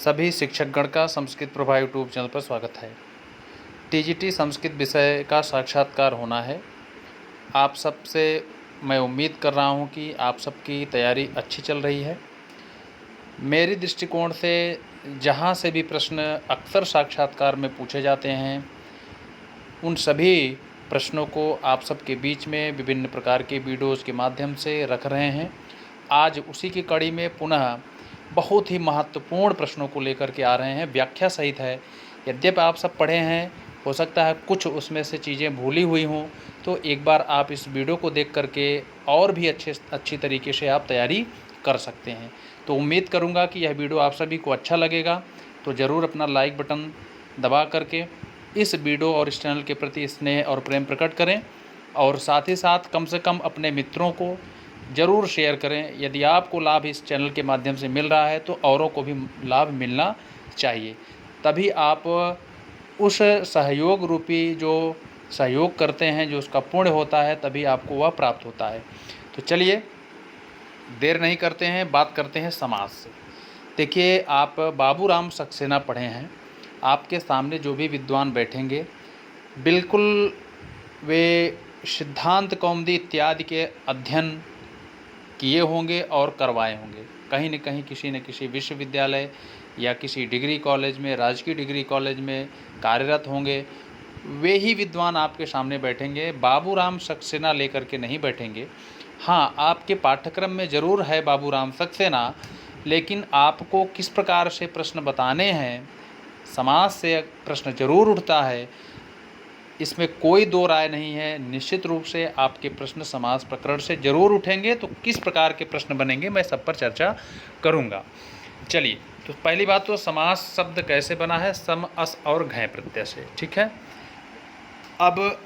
सभी शिक्षकगण का Sanskrit Prabha YouTube channel पर स्वागत है। टीजीटी संस्कृत विषय का साक्षात्कार होना है। आप सबसे मैं उम्मीद कर रहा हूं कि आप सबकी तैयारी अच्छी चल रही है। मेरी दृष्टिकोण से जहां से भी प्रश्न अक्सर साक्षात्कार में पूछे जाते हैं, उन सभी प्रश्नों को आप सबके बीच में विभिन्न प्रकार के वीडियोज़ के माध्यम से रख रहे हैं। आज उसी की कड़ी में पुनः बहुत ही महत्वपूर्ण प्रश्नों को लेकर के आ रहे हैं, व्याख्या सहित है। यद्यपि आप सब पढ़े हैं, हो सकता है कुछ उसमें से चीज़ें भूली हुई हों, तो एक बार आप इस वीडियो को देख करके और भी अच्छी तरीके से आप तैयारी कर सकते हैं। तो उम्मीद करूंगा कि यह वीडियो आप सभी को अच्छा लगेगा, तो ज़रूर अपना लाइक बटन दबा करके इस वीडियो और इस चैनल के प्रति स्नेह और प्रेम प्रकट करें, और साथ ही साथ कम से कम अपने मित्रों को ज़रूर शेयर करें। यदि आपको लाभ इस चैनल के माध्यम से मिल रहा है तो औरों को भी लाभ मिलना चाहिए, तभी आप उस सहयोग रूपी जो सहयोग करते हैं, जो उसका पुण्य होता है, तभी आपको वह प्राप्त होता है। तो चलिए देर नहीं करते हैं, बात करते हैं समास से। देखिए, आप बाबूराम सक्सेना पढ़े हैं। आपके सामने जो भी विद्वान बैठेंगे, बिल्कुल वे सिद्धांत कौमुदी इत्यादि के अध्ययन किए होंगे और करवाए होंगे। कहीं न कहीं किसी न किसी विश्वविद्यालय या किसी डिग्री कॉलेज में, राजकीय डिग्री कॉलेज में कार्यरत होंगे। वे ही विद्वान आपके सामने बैठेंगे, बाबूराम सक्सेना लेकर के नहीं बैठेंगे। हाँ, आपके पाठ्यक्रम में ज़रूर है बाबूराम सक्सेना, लेकिन आपको किस प्रकार से प्रश्न बताने हैं, समाज से प्रश्न ज़रूर उठता है, इसमें कोई दो राय नहीं है। निश्चित रूप से आपके प्रश्न समास प्रकरण से जरूर उठेंगे। तो किस प्रकार के प्रश्न बनेंगे, मैं सब पर चर्चा करूंगा। चलिए, तो पहली बात तो समास शब्द कैसे बना है, सम, अस और घय प्रत्यय से। ठीक है, अब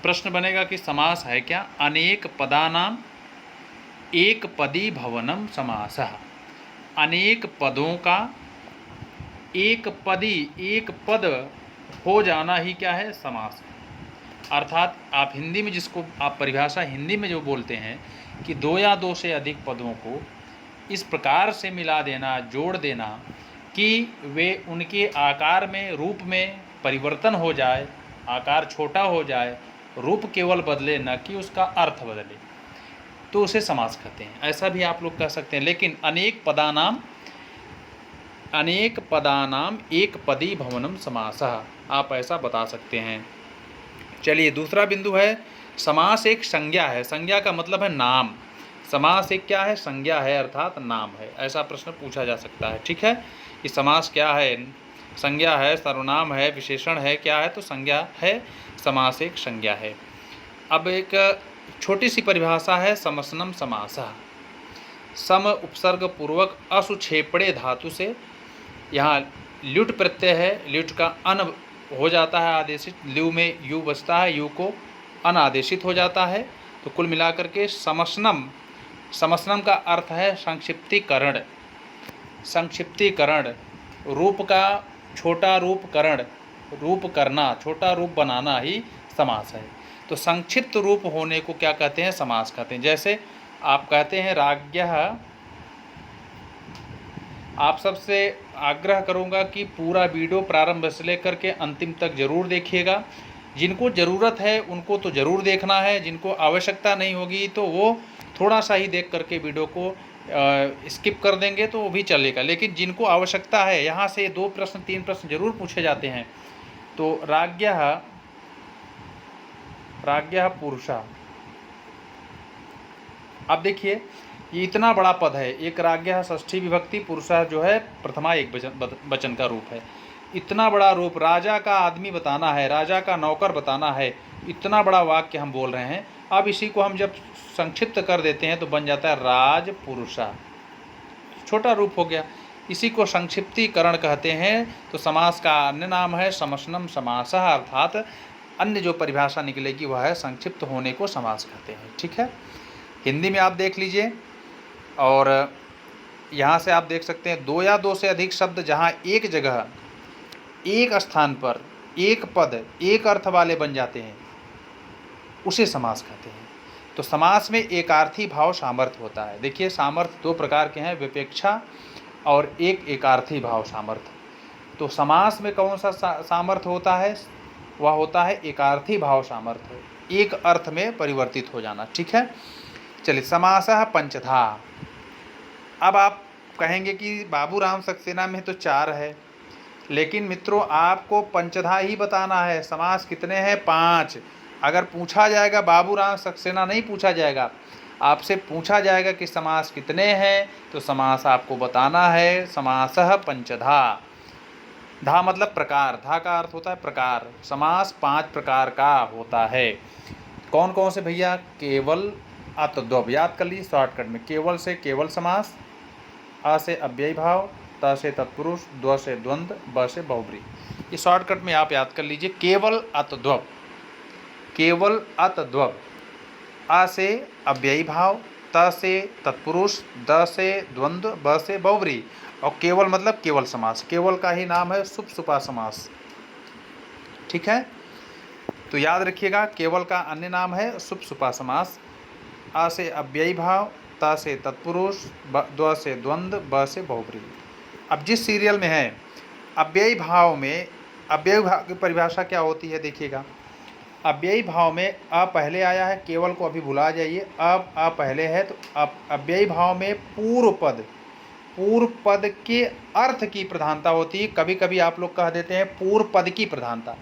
प्रश्न बनेगा कि समास है क्या। अनेक पदानाम एक पदी भवनम समासः। अनेक पदों का एक पदी, एक पद हो जाना ही क्या है, समास है। अर्थात आप हिंदी में जिसको आप परिभाषा हिंदी में जो बोलते हैं कि दो या दो से अधिक पदों को इस प्रकार से मिला देना, जोड़ देना कि वे उनके आकार में, रूप में परिवर्तन हो जाए, आकार छोटा हो जाए, रूप केवल बदले, न कि उसका अर्थ बदले, तो उसे समास कहते हैं। ऐसा भी आप लोग कह सकते हैं। लेकिन अनेक पदानाम एक पदी भवनम समासः, आप ऐसा बता सकते हैं। चलिए, दूसरा बिंदु है, समास एक संज्ञा है। संज्ञा का मतलब है नाम। समास एक क्या है, संज्ञा है, अर्थात नाम है। ऐसा प्रश्न पूछा जा सकता है। ठीक है, कि समास क्या है, संज्ञा है, सर्वनाम है, विशेषण है, क्या है, तो संज्ञा है। समास एक संज्ञा है। अब एक छोटी सी परिभाषा है, समसनम समासः। सम उपसर्ग पूर्वक असुछेपड़े धातु से, यहाँ ल्युट प्रत्यय है, ल्युट का अन हो जाता है आदेशित, ल्यू में यू बचता है, यू को अनादेशित हो जाता है। तो कुल मिलाकर के समसनम, समसनम का अर्थ है संक्षिप्तीकरण। संक्षिप्तीकरण, रूप का छोटा रूप करण, रूप करना, छोटा रूप बनाना ही समास है। तो संक्षिप्त रूप होने को क्या कहते हैं, समास कहते हैं। जैसे आप कहते हैं राज्ञः, आप सबसे आग्रह करूंगा कि पूरा वीडियो प्रारंभ से लेकर के अंतिम तक जरूर देखिएगा। जिनको ज़रूरत है उनको तो ज़रूर देखना है, जिनको आवश्यकता नहीं होगी तो वो थोड़ा सा ही देख करके वीडियो को स्किप कर देंगे तो वो भी चलेगा। लेकिन जिनको आवश्यकता है, यहाँ से 2 प्रश्न 3 प्रश्न जरूर पूछे जाते हैं। तो राज्ञः पुरुषः, अब देखिए ये इतना बड़ा पद है, एक राज्ञः षष्ठी विभक्ति, पुरुषः जो है प्रथमा एक वचन का रूप है। इतना बड़ा रूप, राजा का आदमी बताना है, राजा का नौकर बताना है, इतना बड़ा वाक्य हम बोल रहे हैं। अब इसी को हम जब संक्षिप्त कर देते हैं तो बन जाता है राजपुरुषः, छोटा रूप हो गया। इसी को संक्षिप्तीकरण कहते हैं। तो समास का अन्य नाम है समसनम समासः, अर्थात अन्य जो परिभाषा निकलेगी वह है संक्षिप्त होने को समास कहते हैं। ठीक है, हिंदी में आप देख लीजिए, और यहाँ से आप देख सकते हैं, दो या दो से अधिक शब्द जहाँ एक जगह, एक स्थान पर, एक पद, एक अर्थ वाले बन जाते हैं, उसे समास कहते हैं। तो समास में एकार्थी भाव सामर्थ्य होता है। देखिए, सामर्थ्य 2 प्रकार के हैं, विपेक्षा और एक एकार्थी भाव सामर्थ्य। तो समास में कौन सा सामर्थ्य होता है? वह होता है एकार्थी भाव सामर्थ्य, एक अर्थ में परिवर्तित हो जाना। ठीक है, चलिए समासः पंचधा। अब आप कहेंगे कि बाबूराम सक्सेना में तो 4 है, लेकिन मित्रों आपको पंचधा ही बताना है। समास कितने हैं? 5। अगर पूछा जाएगा, बाबूराम सक्सेना नहीं पूछा जाएगा, आपसे पूछा जाएगा कि समास कितने हैं, तो समास आपको बताना है समासः पंचधा। धा मतलब प्रकार, धा का अर्थ होता है प्रकार। समास 5 प्रकार का होता है। कौन कौन से भैया? केवल, अत, द्वब। याद कर लीजिए शॉर्टकट में। केवल से केवल समास, अ से अव्ययी भाव, त से तत्पुरुष, द्व से द्वंद्व, ब से बहुब्री। ये शॉर्टकट में आप याद कर लीजिए। केवल, अत, द्वब। केवल, अत, द्वब। अ से अव्ययी भाव, त से तत्पुरुष, द से द्वंद्व, ब से बहुब्री। और केवल मतलब केवल समास। केवल का ही नाम है सुप्सुपा समास। ठीक है, तो याद रखिएगा केवल का अन्य नाम है सुप्सुपा समास। अ से अव्ययी भाव, त से तत्पुरुष, द्व से द्वंद्व, ब से बहुब्री। अब जिस सीरियल में है अव्ययी भाव में, अव्ययी भाव की परिभाषा क्या होती है देखिएगा। अव्ययी भाव में अ पहले आया है, केवल को अभी भुला जाइए। अब अ पहले है तो अव्ययी भाव में पूर्व पद के अर्थ की प्रधानता होती है। कभी कभी आप लोग कह देते हैं पूर्व पद की प्रधानता।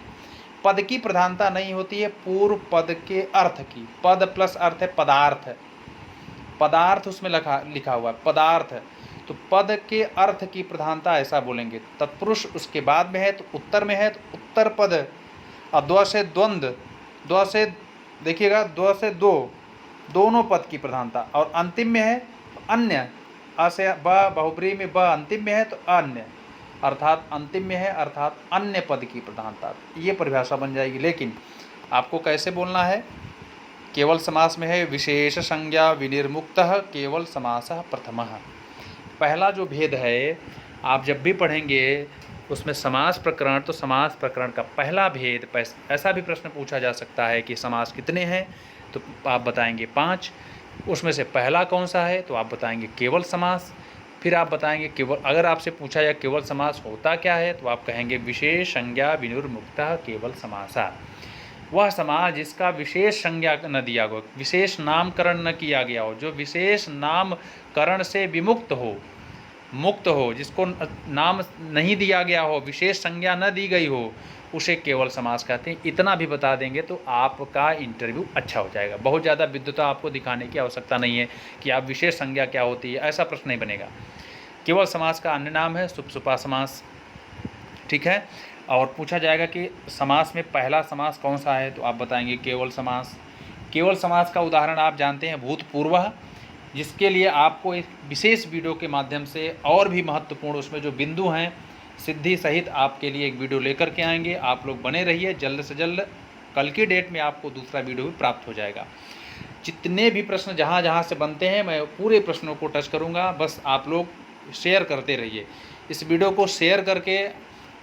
पद की प्रधानता नहीं होती है, पूर्व पद के अर्थ की। पद प्लस अर्थ है पदार्थ, पदार्थ उसमें लिखा हुआ है पदार्थ। तो पद के अर्थ की प्रधानता ऐसा बोलेंगे। तत्पुरुष उसके बाद में है तो उत्तर में है तो उत्तर पद। और द्व से द्वंद्व, द्व से देखिएगा द्व से दो, दोनों पद की प्रधानता। और अंतिम में है तो अन्य, अ से ब बहुब्री में ब अंतिम में है तो अन्य, अर्थात अंतिम में है अर्थात अन्य पद की प्रधानता। ये परिभाषा बन जाएगी। लेकिन आपको कैसे बोलना है? केवल समास में है विशेष संज्ञा विनिर्मुक्तः केवल समासः प्रथमः। पहला जो भेद है आप जब भी पढ़ेंगे उसमें समास प्रकरण, तो समास प्रकरण का पहला भेद, ऐसा भी प्रश्न पूछा जा सकता है कि समास कितने हैं, तो आप बताएंगे 5। उसमें से पहला कौन सा है, तो आप बताएंगे केवल समास। फिर आप बताएंगे केवल, अगर आपसे पूछा जाए केवल समास होता क्या है, तो आप कहेंगे विशेष संज्ञा विनिर्मुक्तः केवल समासा। वह समास जिसका विशेष संज्ञा न दिया गया, विशेष नामकरण न किया गया हो, जो विशेष नामकरण से विमुक्त हो, मुक्त हो, जिसको नाम नहीं दिया गया हो, विशेष संज्ञा न दी गई हो, उसे केवल समास कहते हैं। इतना भी बता देंगे तो आपका इंटरव्यू अच्छा हो जाएगा। बहुत ज़्यादा विद्वता आपको दिखाने की आवश्यकता नहीं है कि आप विशेष संज्ञा क्या होती है, ऐसा प्रश्न नहीं बनेगा। केवल समास का अन्य नाम है सुप्सुपा समास। ठीक है, और पूछा जाएगा कि समास में पहला समास कौन सा है, तो आप बताएंगे केवल समास। केवल समास का उदाहरण आप जानते हैं भूतपूर्वः, जिसके लिए आपको एक विशेष वीडियो के माध्यम से और भी महत्वपूर्ण उसमें जो बिंदु हैं सिद्धि सहित आपके लिए एक वीडियो लेकर के आएंगे। आप लोग बने रहिए, जल्द से जल्द कल की डेट में आपको दूसरा वीडियो भी प्राप्त हो जाएगा। जितने भी प्रश्न जहाँ जहाँ से बनते हैं मैं पूरे प्रश्नों को टच करूँगा, बस आप लोग शेयर करते रहिए। इस वीडियो को शेयर करके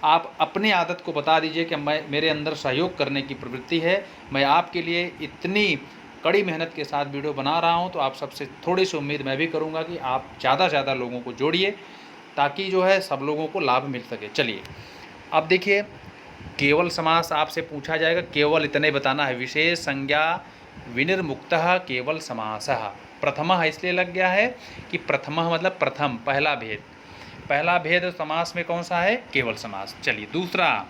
आप अपनी आदत को बता दीजिए कि मेरे अंदर सहयोग करने की प्रवृत्ति है, मैं आपके लिए इतनी कड़ी मेहनत के साथ वीडियो बना रहा हूं। तो आप सबसे थोड़ी सी उम्मीद मैं भी करूंगा कि आप ज़्यादा से ज़्यादा लोगों को जोड़िए, ताकि जो है सब लोगों को लाभ मिल सके। चलिए अब देखिए, केवल समास आपसे पूछा जाएगा, केवल इतने बताना है, विशेष संज्ञा विनिर्मुक्तः केवल समासः। प्रथमः इसलिए लग गया है कि प्रथमः मतलब प्रथम, पहला भेद। पहला भेद समास में कौन सा है? केवल समास। चलिए दूसरा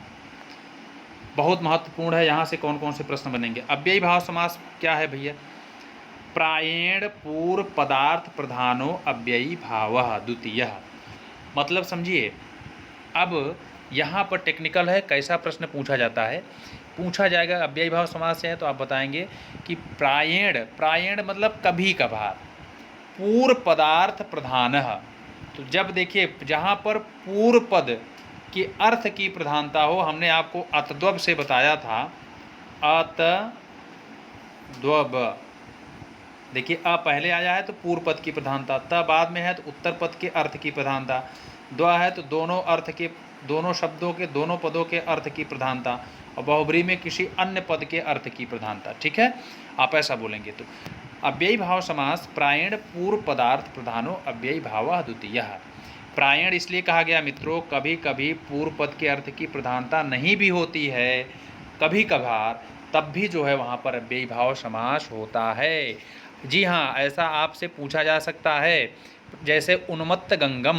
बहुत महत्वपूर्ण है, यहाँ से कौन कौन से प्रश्न बनेंगे। अव्ययी भाव समास क्या है भैया? प्रायेण पूर्व पदार्थ प्रधानो अव्ययी भावः द्वितीयः। मतलब समझिए, अब यहाँ पर टेक्निकल है, कैसा प्रश्न पूछा जाता है। पूछा जाएगा अव्ययी भाव समास है, तो आप बताएंगे कि प्रायेण, प्रायेण मतलब कभी कभार, पूर्व पदार्थ प्रधानः। तो जब देखिए जहाँ पर पूर्व पद के अर्थ की प्रधानता हो, हमने आपको अतद्वब से बताया था, अतद्वब। देखिए अ पहले आया है तो पूर्व पद की प्रधानता, त बाद में है तो उत्तर पद के अर्थ की प्रधानता, द्व है तो दोनों अर्थ के, दोनों शब्दों के, दोनों पदों के अर्थ की प्रधानता, और बहुब्री में किसी अन्य पद के अर्थ की प्रधानता। ठीक है, आप ऐसा बोलेंगे। तो अव्ययी भाव समास प्रायेण पूर्व पदार्थ प्रधानो अव्ययी भावः द्वितीयः। प्रायण इसलिए कहा गया मित्रों, कभी कभी पूर्व पद के अर्थ की प्रधानता नहीं भी होती है, कभी कभार, तब भी जो है वहाँ पर अव्ययी भाव समास होता है। जी हाँ, ऐसा आपसे पूछा जा सकता है, जैसे उन्मत्त गंगम,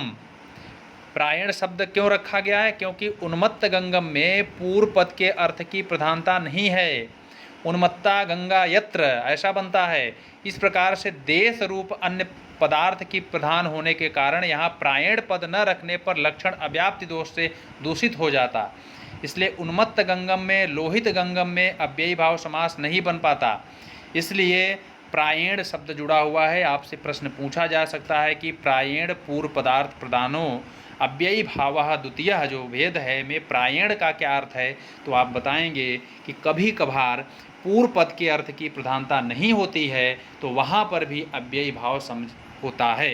प्रायण शब्द क्यों रखा गया है? क्योंकि उन्मत्त गंगम में पूर्व पद के अर्थ की प्रधानता नहीं है। उन्मत्ता गंगा यत्र ऐसा बनता है। इस प्रकार से देश रूप अन्य पदार्थ की प्रधान होने के कारण यहाँ प्रायण पद न रखने पर लक्षण अव्याप्ति दोष से दूषित हो जाता। इसलिए उन्मत्त गंगम में, लोहित गंगम में अव्ययी भाव समास नहीं बन पाता। इसलिए प्रायण शब्द जुड़ा हुआ है। आपसे प्रश्न पूछा जा सकता है कि प्रायण पूर्व पदार्थ प्रधानो अव्ययी भावः द्वितीय जो भेद है में प्रायण का क्या अर्थ है? तो आप बताएंगे कि कभी कभार पूर्व पद के अर्थ की प्रधानता नहीं होती है, तो वहाँ पर भी अव्ययी भाव समझ होता है।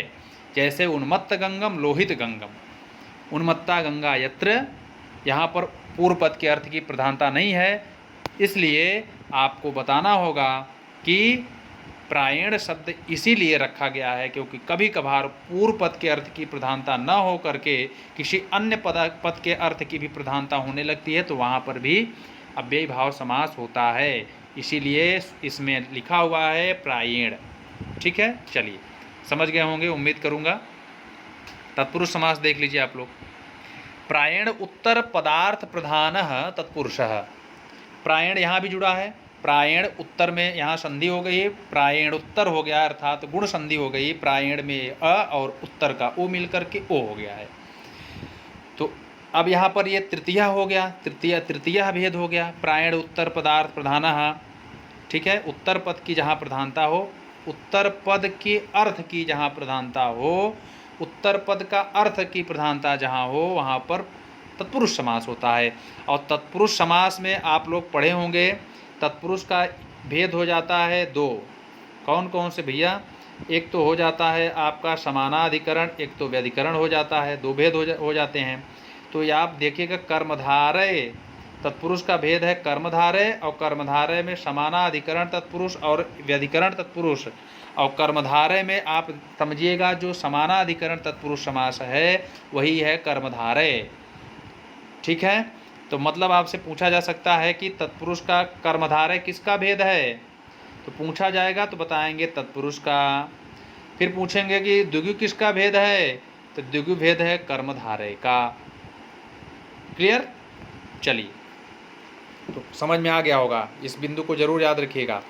जैसे उन्मत्त गंगम, लोहित गंगम। उन्मत्ता गंगा यत्र, यहाँ पर पूर्व पद के अर्थ की प्रधानता नहीं है, इसलिए आपको बताना होगा कि प्रायण शब्द इसीलिए रखा गया है क्योंकि कभी कभार पूर्व पद के अर्थ की प्रधानता न हो करके किसी अन्य पद के अर्थ की भी प्रधानता होने लगती है, तो वहाँ पर भी अव्ययी भाव समास होता है। इसीलिए इसमें लिखा हुआ है प्रायण। ठीक है, चलिए समझ गए होंगे, उम्मीद करूँगा। तत्पुरुष समास देख लीजिए आप लोग। प्रायण उत्तर पदार्थ प्रधानः तत्पुरुषः। प्रायण यहाँ भी जुड़ा है। प्रायण उत्तर में यहाँ संधि हो गई है, प्रायण उत्तर हो गया, अर्थात गुण संधि हो गई। प्रायण में अ और उत्तर का ओ मिल करके ओ हो गया है। तो अब यहाँ पर ये तृतीया हो गया, तृतीया भेद हो गया। प्रायण उत्तर पदार्थ प्रधानः, ठीक है। उत्तर पद की जहाँ प्रधानता हो, उत्तर पद के अर्थ की जहाँ प्रधानता हो, उत्तर पद का अर्थ की प्रधानता जहाँ हो, वहाँ पर तत्पुरुष समास होता है। और तत्पुरुष समास में आप लोग पढ़े होंगे, तत्पुरुष का भेद हो जाता है दो। कौन कौन से भैया? एक तो हो जाता है आपका समानाधिकरण, एक तो व्यधिकरण हो जाता है। दो भेद हो जाते हैं। तो ये आप देखिएगा, कर्मधारय तत्पुरुष का भेद है कर्मधारय, और कर्मधारय में समानाधिकरण तत्पुरुष और व्यधिकरण तत्पुरुष। और कर्मधारय में आप समझिएगा जो समानाधिकरण तत्पुरुष समास है वही है कर्मधारय। ठीक है, तो मतलब आपसे पूछा जा सकता है कि तत्पुरुष का कर्मधारय किसका भेद है? तो पूछा जाएगा तो बताएंगे तत्पुरुष का। फिर पूछेंगे कि द्विगु किसका भेद है? तो द्विगु भेद है कर्मधारय का। क्लियर? चलिए, तो समझ में आ गया होगा, इस बिंदु को जरूर याद रखिएगा।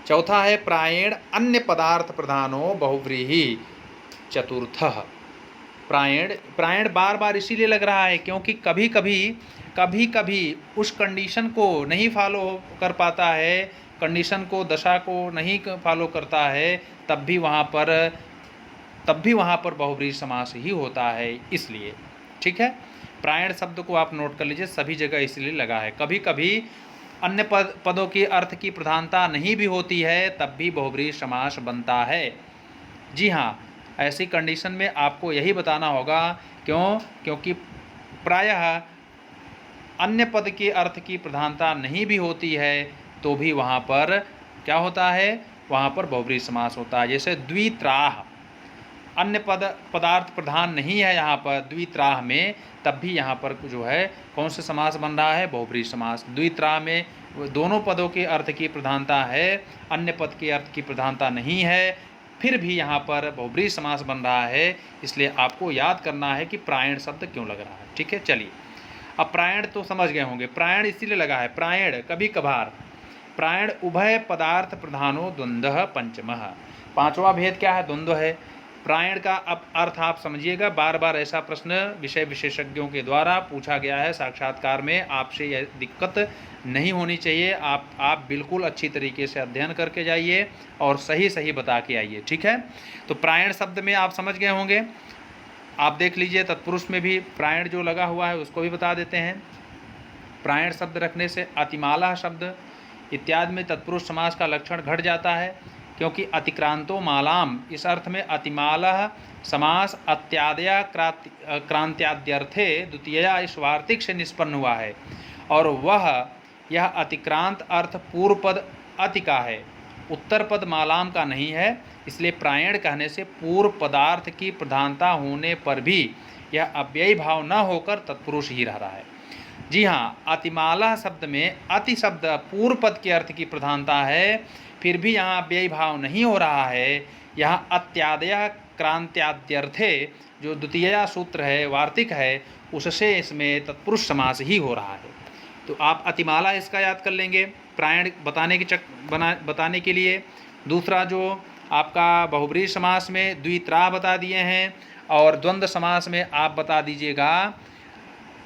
चौथा है प्रायण अन्य पदार्थ प्रधानो बहुव्रीहि चतुर्थः। प्रायण बार बार इसीलिए लग रहा है क्योंकि कभी कभी उस कंडीशन को नहीं फॉलो कर पाता है, कंडीशन को, दशा को नहीं फॉलो करता है, तब भी वहाँ पर बहुव्रीहि समास ही होता है, इसलिए। ठीक है, प्रायण शब्द को आप नोट कर लीजिए, सभी जगह इसलिए लगा है। कभी कभी अन्य पदों की अर्थ की प्रधानता नहीं भी होती है, तब भी बहुव्रीहि समास बनता है। जी हाँ, ऐसी कंडीशन में आपको यही बताना होगा। क्योंकि प्रायः अन्य पद के अर्थ की प्रधानता नहीं भी होती है, तो भी वहाँ पर क्या होता है? वहाँ पर बहुव्रीहि समास होता है। जैसे द्वित्राह, अन्य पदार्थ प्रधान नहीं है यहाँ पर द्वित्राह में, तब भी यहाँ पर जो है कौन से समास बन रहा है? बहुव्रीहि समास। द्वित्राह में दोनों पदों के अर्थ की प्रधानता है, अन्य पद के अर्थ की प्रधानता नहीं है, फिर भी यहाँ पर बहुव्रीहि समास बन रहा है। इसलिए आपको याद करना है कि प्रायण शब्द क्यों लग रहा है। ठीक है, चलिए, अब प्रायण तो समझ गए होंगे। प्रायण इसीलिए लगा है, प्रायण कभी कभार। प्रायण उभय पदार्थ प्रधानो द्वंद्वः पंचमः। पांचवा भेद क्या है? द्वंद्व है। प्रायण का अब अर्थ आप समझिएगा, बार बार ऐसा प्रश्न विषय विशेषज्ञों के द्वारा पूछा गया है साक्षात्कार में। आपसे यह दिक्कत नहीं होनी चाहिए। आप बिल्कुल अच्छी तरीके से अध्ययन करके जाइए और सही बता के आइए। ठीक है, तो प्रायण शब्द में आप समझ गए होंगे। आप देख लीजिए, तत्पुरुष में भी प्रायण जो लगा हुआ है उसको भी बता देते हैं। प्रायण शब्द रखने से अतिमाला शब्द इत्यादि में तत्पुरुष समास का लक्षण घट जाता है, क्योंकि अतिक्रांतो मालाम, इस अर्थ में अतिमाला समास अत्यादया क्रांत्याद्यर्थे द्वितीया इस वार्तिक से निष्पन्न हुआ है, और यह अतिक्रांत अर्थ पूर्व पद अति का है। उत्तर पद मालाम का नहीं है, इसलिए प्रायण कहने से पूर्व पदार्थ की प्रधानता होने पर भी यह अव्ययी भाव न होकर तत्पुरुष ही रह रहा है। जी हाँ, अतिमाला शब्द में अति शब्द पूर्व पद के अर्थ की प्रधानता है, फिर भी यहाँ अव्ययी भाव नहीं हो रहा है। यहाँ अत्यादय क्रांत्याद्यर्थे जो द्वितीय सूत्र है, वार्तिक है, उससे इसमें तत्पुरुष समास ही हो रहा है। तो आप अतिमाला इसका याद कर लेंगे प्रायण बताने के लिए। दूसरा जो आपका बहुब्रीहि समास में द्वित्रा बता दिए हैं, और द्वंद्व समास में आप बता दीजिएगा।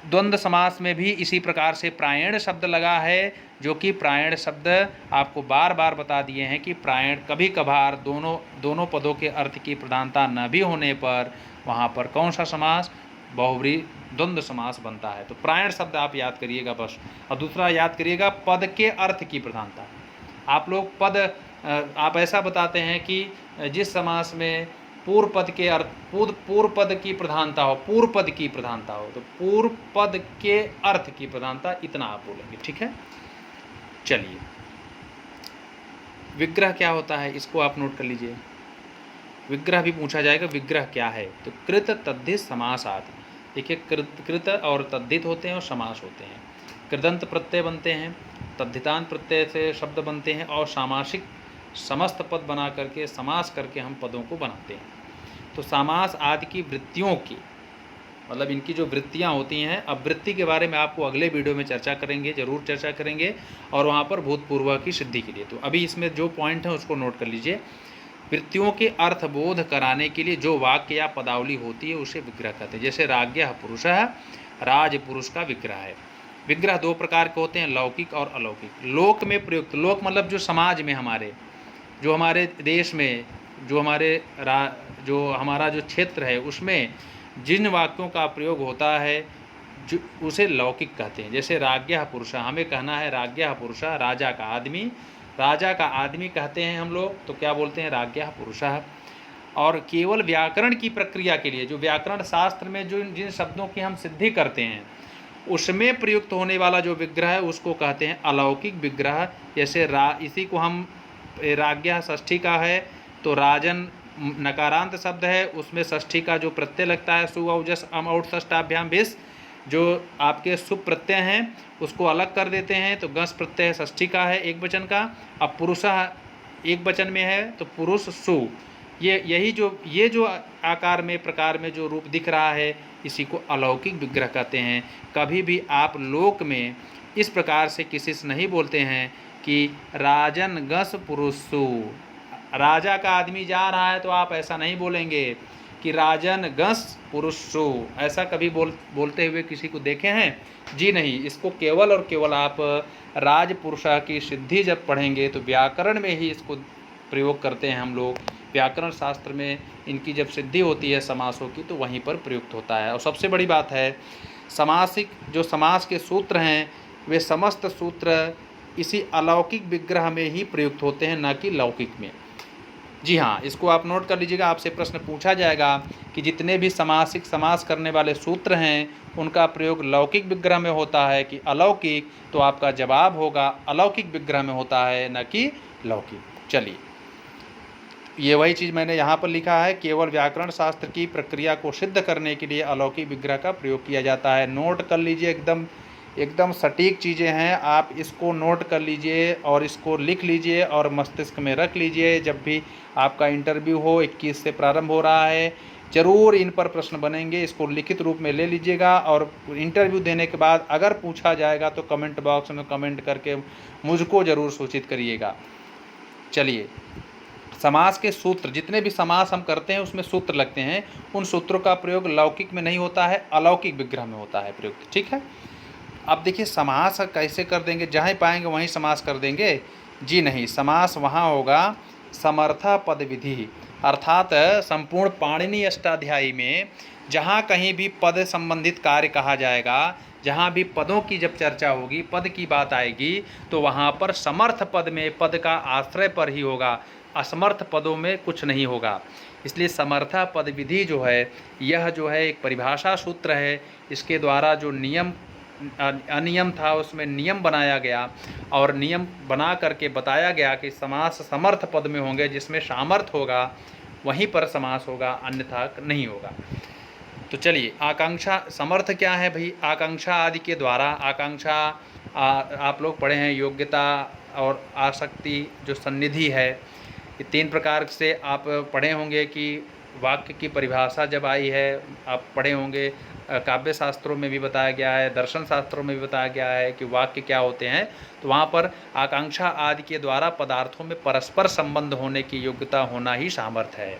द्वंद्व समास में भी इसी प्रकार से प्रायण शब्द लगा है, जो कि प्रायण शब्द आपको बार बार बता दिए हैं कि प्रायण कभी कभार दोनों पदों के अर्थ की प्रधानता न भी होने पर वहाँ पर कौन सा समास, बहुब्रीहि द्वंद्व समास बनता है। तो प्रायण शब्द आप याद करिएगा बस। और दूसरा याद करिएगा पद के अर्थ की प्रधानता। आप लोग पद आप ऐसा बताते हैं कि जिस समास में पूर्व पद के अर्थ पूर्व पद की प्रधानता हो, पूर्व पद की प्रधानता हो, तो पूर्व पद के अर्थ की प्रधानता, इतना आप बोलेंगे, ठीक है। चलिए, विग्रह क्या होता है इसको आप नोट कर लीजिए। विग्रह भी पूछा जाएगा, विग्रह क्या है। तो कृत तद्धित समास आदि। देखिए, कृत और तद्धित होते हैं और समास होते हैं। कृदंत प्रत्यय बनते हैं, तद्धितांत प्रत्यय से शब्द बनते हैं, और सामासिक समस्त पद बना करके समास करके हम पदों को बनाते हैं। तो समास आदि की वृत्तियों की, मतलब इनकी जो वृत्तियां होती हैं, अब वृत्ति के बारे में आपको अगले वीडियो में चर्चा करेंगे, जरूर चर्चा करेंगे, और वहाँ पर भूतपूर्व की सिद्धि के लिए। तो अभी इसमें जो पॉइंट है उसको नोट कर लीजिए। वृत्तियों के अर्थबोध कराने के लिए जो वाक्य या पदावली होती है उसे विग्रह कहते हैं। जैसे राज्ञः पुरुषः, राज पुरुष का विग्रह है। विग्रह दो प्रकार के होते हैं, लौकिक और अलौकिक। लोक में प्रयुक्त, लोक मतलब जो समाज में जो हमारे देश में, जो हमारा जो क्षेत्र है उसमें जिन वाक्यों का प्रयोग होता है जो उसे लौकिक कहते हैं। जैसे राज्ञः पुरुषः, हमें कहना है राज्ञः पुरुषः, राजा का आदमी, राजा का आदमी कहते हैं हम लोग, तो क्या बोलते हैं, राज्ञः पुरुषः। और केवल व्याकरण की प्रक्रिया के लिए, जो व्याकरण शास्त्र में जो जिन शब्दों की हम सिद्धि करते हैं उसमें प्रयुक्त होने वाला जो विग्रह है उसको कहते हैं अलौकिक विग्रह। जैसे इसी को हम राज्ञः षष्ठी का है, तो राजन नकारांत शब्द है, उसमें षष्ठी का जो प्रत्यय लगता है सु औजस अम औट षष्ठाभ्याम भिस, जो आपके शुभ प्रत्यय हैं उसको अलग कर देते हैं, तो गस प्रत्यय षष्ठी का है एक वचन का। अब पुरुषः एक वचन में है तो पुरुष सु, ये जो आकार में प्रकार में जो रूप दिख रहा है इसी को अलौकिक विग्रह कहते हैं। कभी भी आप लोक में इस प्रकार से किसी से नहीं बोलते हैं कि राजन गस पुरुषु, राजा का आदमी जा रहा है तो आप ऐसा नहीं बोलेंगे कि राजन गस पुरुषु, ऐसा कभी बोलते हुए किसी को देखे हैं? जी नहीं। इसको केवल और केवल आप राजपुरुष की सिद्धि जब पढ़ेंगे तो व्याकरण में ही इसको प्रयोग करते हैं हम लोग। व्याकरण शास्त्र में इनकी जब सिद्धि होती है समासों की तो वहीं पर प्रयुक्त होता है। और सबसे बड़ी बात है, समासिक जो समास के सूत्र हैं वे समस्त सूत्र इसी अलौकिक विग्रह में ही प्रयुक्त होते हैं, न कि लौकिक में। जी हाँ, इसको आप नोट कर लीजिएगा। आपसे प्रश्न पूछा जाएगा कि जितने भी समासिक समास करने वाले सूत्र हैं उनका प्रयोग लौकिक विग्रह में होता है कि अलौकिक, तो आपका जवाब होगा अलौकिक विग्रह में होता है, न कि लौकिक। चलिए, ये वही चीज़ मैंने यहाँ पर लिखा है, केवल व्याकरण शास्त्र की प्रक्रिया को सिद्ध करने के लिए अलौकिक विग्रह का प्रयोग किया जाता है। नोट कर लीजिए, एकदम सटीक चीज़ें हैं। आप इसको नोट कर लीजिए और इसको लिख लीजिए और मस्तिष्क में रख लीजिए। जब भी आपका इंटरव्यू हो, 21 से प्रारंभ हो रहा है, ज़रूर इन पर प्रश्न बनेंगे। इसको लिखित रूप में ले लीजिएगा और इंटरव्यू देने के बाद अगर पूछा जाएगा तो कमेंट बॉक्स में कमेंट करके मुझको ज़रूर सूचित करिएगा। चलिए, समास के सूत्र, जितने भी समास हम करते हैं उसमें सूत्र लगते हैं, उन सूत्रों का प्रयोग लौकिक में नहीं होता है, अलौकिक विग्रह में होता है प्रयुक्त। ठीक है। अब देखिए, समास कैसे कर देंगे, जहाँ पाएंगे वहीं समास कर देंगे? जी नहीं, समास वहाँ होगा समर्था पद विधि, अर्थात संपूर्ण पाणिनि अष्टाध्यायी में जहाँ कहीं भी पद संबंधित कार्य कहा जाएगा, जहाँ भी पदों की जब चर्चा होगी, पद की बात आएगी, तो वहाँ पर समर्थ पद में पद का आश्रय पर ही होगा, असमर्थ पदों में कुछ नहीं होगा। इसलिए समर्था पद विधि जो है, यह जो है एक परिभाषा सूत्र है। इसके द्वारा जो नियम अनियम था उसमें नियम बनाया गया, और नियम बना करके बताया गया कि समास समर्थ पद में होंगे, जिसमें सामर्थ होगा वहीं पर समास होगा, अन्यथा नहीं होगा। तो चलिए, आकांक्षा समर्थ क्या है भाई? आकांक्षा आदि के द्वारा, आकांक्षा आप लोग पढ़े हैं, योग्यता और आसक्ति जो सन्निधि है, ये 3 प्रकार से आप पढ़े होंगे कि वाक्य की परिभाषा जब आई है, आप पढ़े होंगे, काव्य शास्त्रों में भी बताया गया है, दर्शन शास्त्रों में भी बताया गया है कि वाक्य क्या होते हैं। तो वहाँ पर आकांक्षा आदि के द्वारा पदार्थों में परस्पर संबंध होने की योग्यता होना ही सामर्थ्य है।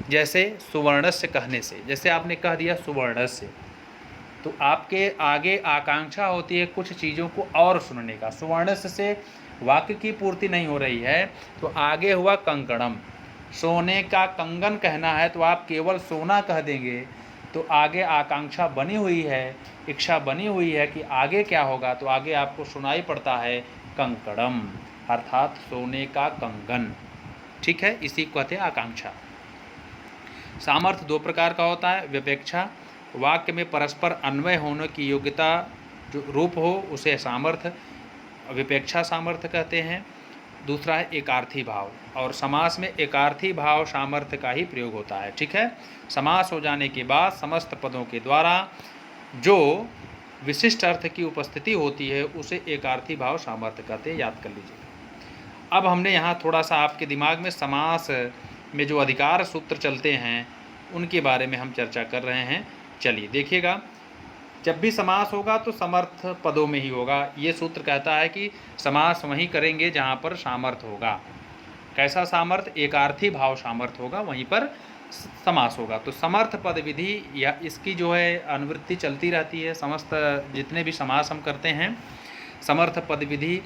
जैसे सुवर्णस्य कहने से, जैसे आपने कह दिया सुवर्णस्य, तो आपके आगे आकांक्षा होती है कुछ चीज़ों को और सुनने का। सुवर्णस्य से वाक्य की पूर्ति नहीं हो रही है, तो आगे हुआ कंकणम, सोने का कंगन कहना है, तो आप केवल सोना कह देंगे, तो आगे आकांक्षा बनी हुई है, इच्छा बनी हुई है कि आगे क्या होगा, तो आगे आपको सुनाई पड़ता है कंकणम, अर्थात सोने का कंगन। ठीक है, इसी को कहते हैं आकांक्षा। सामर्थ्य 2 प्रकार का होता है। व्यपेक्षा, वाक्य में परस्पर अन्वय होने की योग्यता जो रूप हो उसे सामर्थ्य, विपेक्षा सामर्थ्य कहते हैं। दूसरा है एकार्थी भाव, और समास में एकार्थी भाव सामर्थ्य का ही प्रयोग होता है। ठीक है, समास हो जाने के बाद समस्त पदों के द्वारा जो विशिष्ट अर्थ की उपस्थिति होती है उसे एकार्थी भाव सामर्थ्य कहते हैं, याद कर लीजिए। अब हमने यहाँ थोड़ा सा आपके दिमाग में समास में जो अधिकार सूत्र चलते हैं उनके बारे में हम चर्चा कर रहे हैं। चलिए देखिएगा, जब भी समास होगा तो समर्थ पदों में ही होगा। ये सूत्र कहता है कि समास वहीं करेंगे जहाँ पर सामर्थ्य होगा। कैसा सामर्थ्य? एकार्थी भाव सामर्थ्य होगा, वहीं पर समास होगा। तो समर्थ पद विधि या इसकी जो है अनुवृत्ति चलती रहती है। समस्त जितने भी समास हम करते हैं, समर्थ पद विधि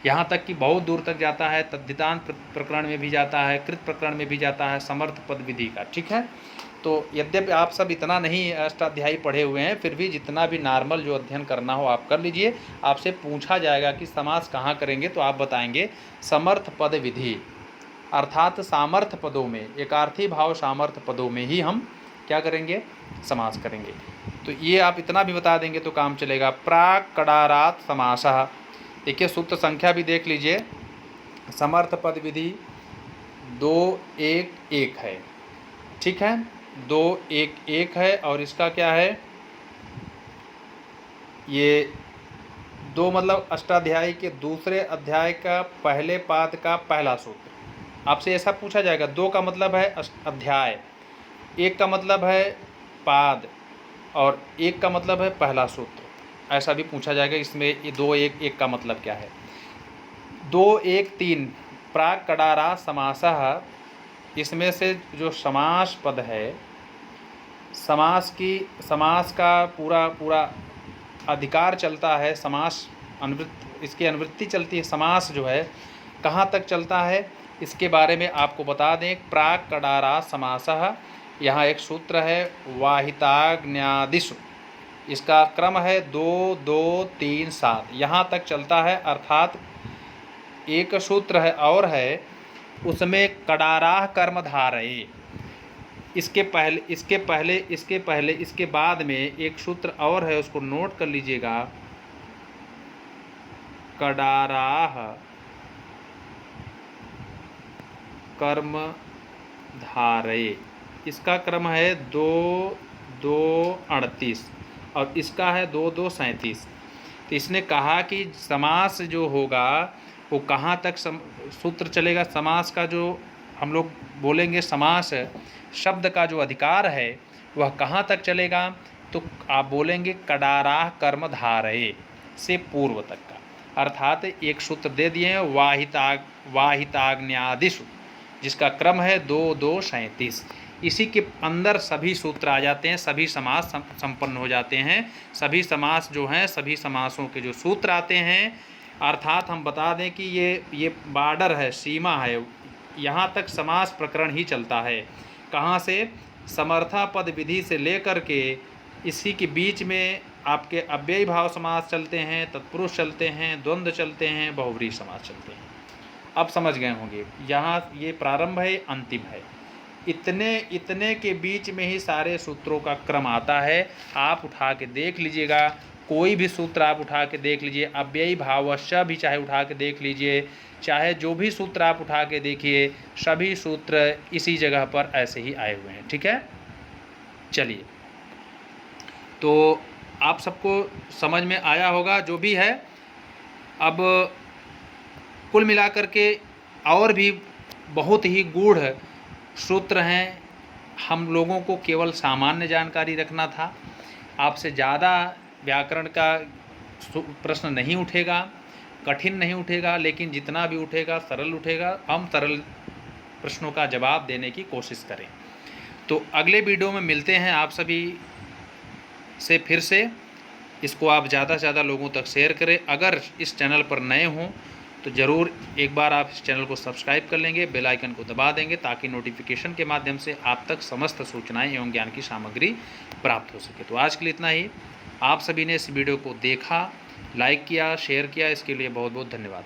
यहाँ तक कि बहुत दूर तक जाता है, तद्धितांत प्रकरण में भी जाता है, कृत प्रकरण में भी जाता है समर्थ पद विधि का। ठीक है, तो यद्यपि आप सब इतना नहीं अष्टाध्यायी पढ़े हुए हैं, फिर भी जितना भी नॉर्मल जो अध्ययन करना हो आप कर लीजिए। आपसे पूछा जाएगा कि समास कहाँ करेंगे, तो आप बताएंगे समर्थ पद विधि, अर्थात सामर्थ्य पदों में, एकार्थी भाव सामर्थ्य पदों में ही हम क्या करेंगे? समास करेंगे। तो ये आप इतना भी बता देंगे तो काम चलेगा। प्राक कडारात समासः, देखिए सूत्र संख्या भी देख लीजिए। समर्थ पद विधि 2-1-1 है। ठीक है, 2-1-1 है, और इसका क्या है? ये 2 मतलब अष्टाध्यायी के दूसरे अध्याय का पहले पाद का पहला सूत्र। आपसे ऐसा पूछा जाएगा, 2 का मतलब है अध्याय, 1 का मतलब है पाद, और 1 का मतलब है पहला सूत्र। ऐसा भी पूछा जाएगा। इसमें ये 2-1-1 का मतलब क्या है? 2-1-3 प्राक कडारा समासः, इसमें से जो समास पद है, समास का पूरा अधिकार चलता है, समास इसकी अनुवृत्ति चलती है। समास जो है कहाँ तक चलता है इसके बारे में आपको बता दें। प्राक कडारा समासः, यहाँ एक सूत्र है वाहिताग्न्यादिषु, इसका क्रम है 2-2-3-7, यहाँ तक चलता है। अर्थात एक सूत्र है और है, उसमें कडाराह कर्म धारये, इसके बाद में एक सूत्र और है, उसको नोट कर लीजिएगा। कडाराह कर्म धारये, इसका क्रम है 2-2-38 और इसका है 2-2-37। तो इसने कहा कि समास जो होगा वो कहाँ तक सूत्र चलेगा। समास का जो हम लोग बोलेंगे, समास शब्द का जो अधिकार है वह कहाँ तक चलेगा, तो आप बोलेंगे कडाराह कर्म धारये से पूर्व तक का। अर्थात एक सूत्र दे दिए हैं वाहिताग्न्यादिषु, जिसका क्रम है 2-2-37। इसी के अंदर सभी सूत्र आ जाते हैं, सभी समास संपन्न हो जाते हैं। सभी समास जो हैं, सभी समासों के जो सूत्र आते हैं, अर्थात हम बता दें कि ये बॉर्डर है, सीमा है, यहाँ तक समास प्रकरण ही चलता है। कहाँ से? समर्था पद विधि से लेकर के इसी के बीच में आपके अव्ययी भाव समास चलते हैं, तत्पुरुष चलते हैं, द्वंद्व चलते हैं, बहुव्रीहि समास चलते हैं। अब समझ गए होंगे, यहाँ ये प्रारंभ है, अंतिम है, इतने के बीच में ही सारे सूत्रों का क्रम आता है। आप उठा के देख लीजिएगा, कोई भी सूत्र आप उठा के देख लीजिए, अव्ययी भावश्च भी चाहे उठा के देख लीजिए, चाहे जो भी सूत्र आप उठा के देखिए, सभी सूत्र इसी जगह पर ऐसे ही आए हुए हैं। ठीक है, चलिए, तो आप सबको समझ में आया होगा जो भी है। अब कुल मिलाकर के और भी बहुत ही गूढ़ सूत्र हैं, हम लोगों को केवल सामान्य जानकारी रखना था। आपसे ज़्यादा व्याकरण का प्रश्न नहीं उठेगा, कठिन नहीं उठेगा, लेकिन जितना भी उठेगा सरल उठेगा। हम सरल प्रश्नों का जवाब देने की कोशिश करें। तो अगले वीडियो में मिलते हैं आप सभी से फिर से। इसको आप ज़्यादा से ज़्यादा लोगों तक शेयर करें। अगर इस चैनल पर नए हों तो ज़रूर एक बार आप इस चैनल को सब्सक्राइब कर लेंगे, बेल आइकन को दबा देंगे, ताकि नोटिफिकेशन के माध्यम से आप तक समस्त सूचनाएं एवं ज्ञान की सामग्री प्राप्त हो सके। तो आज के लिए इतना ही। आप सभी ने इस वीडियो को देखा, लाइक किया, शेयर किया, इसके लिए बहुत बहुत धन्यवाद।